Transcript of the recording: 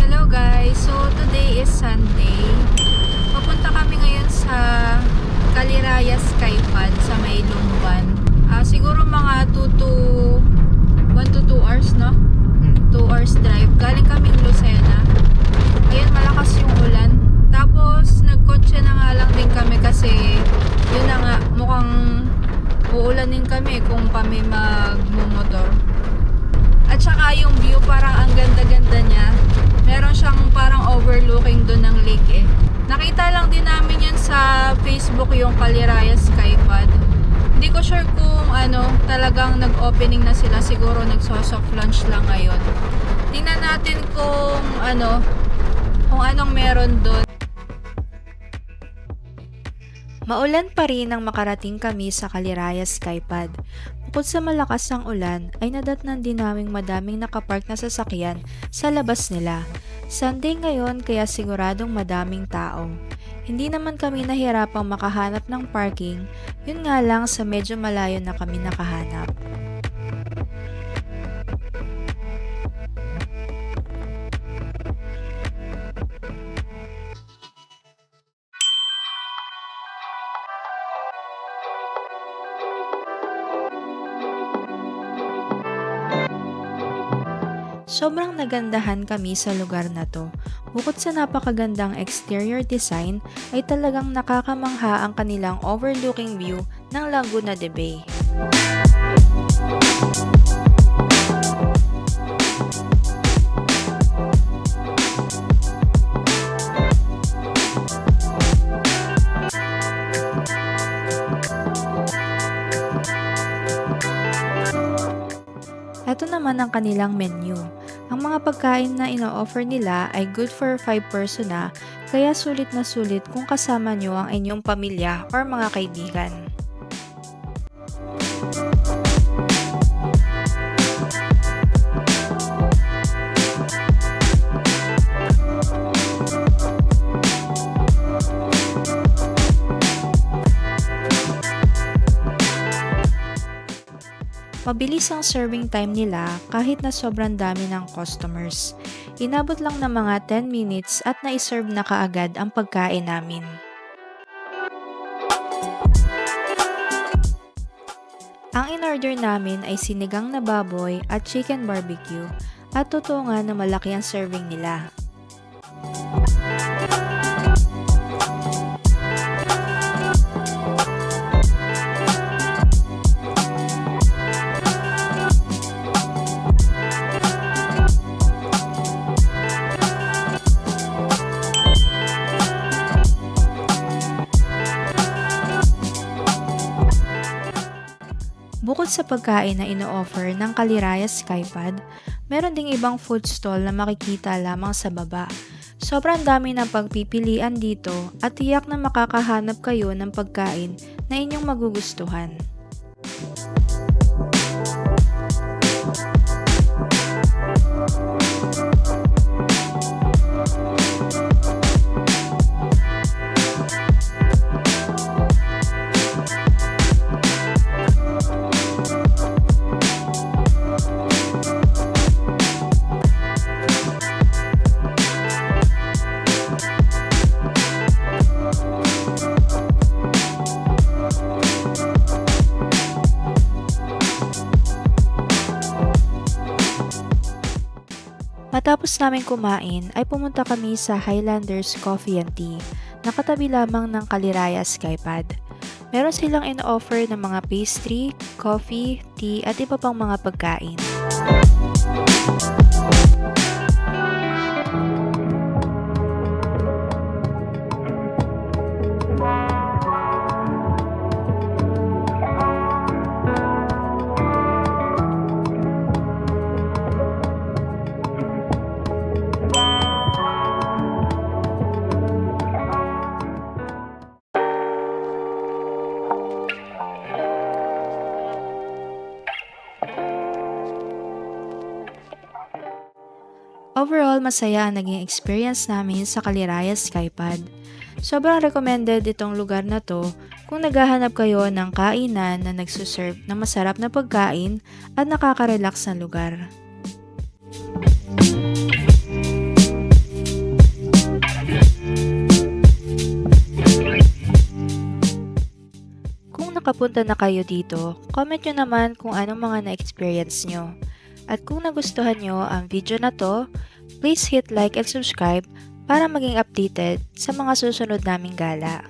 Hello guys, so today is Sunday. Papunta kami ngayon sa Caliraya Skypad sa may Lumban. Siguro mga 1 to 2 hours, no? 2 hours drive. Galing kaming Lucena. Ayun, malakas yung ulan. Tapos nagkotse na nga lang din kami kasi yun na nga, mukhang uulanin kami kung kami magmumotor. At saka yung view parang ang ganda-ganda niya. Meron siyang parang overlooking doon ng lake eh. Nakita lang din namin yan sa Facebook, yung Caliraya Skypad. Hindi ko sure kung talagang nag-opening na sila. Siguro nagso-soft launch lang ngayon. Tingnan natin kung anong meron doon. Maulan pa rin nang makarating kami sa Caliraya Skypad. Bukod sa malakas ang ulan, ay nadatnan din naming madaming nakapark na sasakyan sa labas nila. Sunday ngayon kaya siguradong madaming tao. Hindi naman kami nahirapang makahanap ng parking, yun nga lang sa medyo malayo na kami nakahanap. Sobrang nagandahan kami sa lugar na to. Bukod sa napakagandang exterior design, ay talagang nakakamangha ang kanilang overlooking view ng Laguna de Bay. Ito naman ang kanilang menu. Ang mga pagkain na ino-offer nila ay good for 5 person na, kaya sulit na sulit kung kasama nyo ang inyong pamilya or mga kaibigan. Mabilis ang serving time nila kahit na sobrang dami ng customers. Inabot lang ng mga 10 minutes at naiserve na kaagad ang pagkain namin. Ang in-order namin ay sinigang na baboy at chicken barbecue at totoo nga na malaki ang serving nila. Bukod sa pagkain na ino-offer ng Caliraya Skypad, meron ding ibang food stall na makikita lamang sa baba. Sobrang dami ng pagpipilian dito at tiyak na makakahanap kayo ng pagkain na inyong magugustuhan. Matapos namin kumain ay pumunta kami sa Highlanders Coffee and Tea, nakatabi lamang ng Caliraya Skypad. Meron silang in-offer ng mga pastry, coffee, tea at iba pang mga pagkain. Overall, masaya ang naging experience namin sa Caliraya Skypad. Sobrang recommended itong lugar na to kung naghahanap kayo ng kainan na nagsuserve ng masarap na pagkain at nakaka-relax na lugar. Kung nakapunta na kayo dito, comment nyo naman kung anong mga na-experience nyo. At kung nagustuhan nyo ang video na to, please hit like and subscribe para maging updated sa mga susunod naming gala.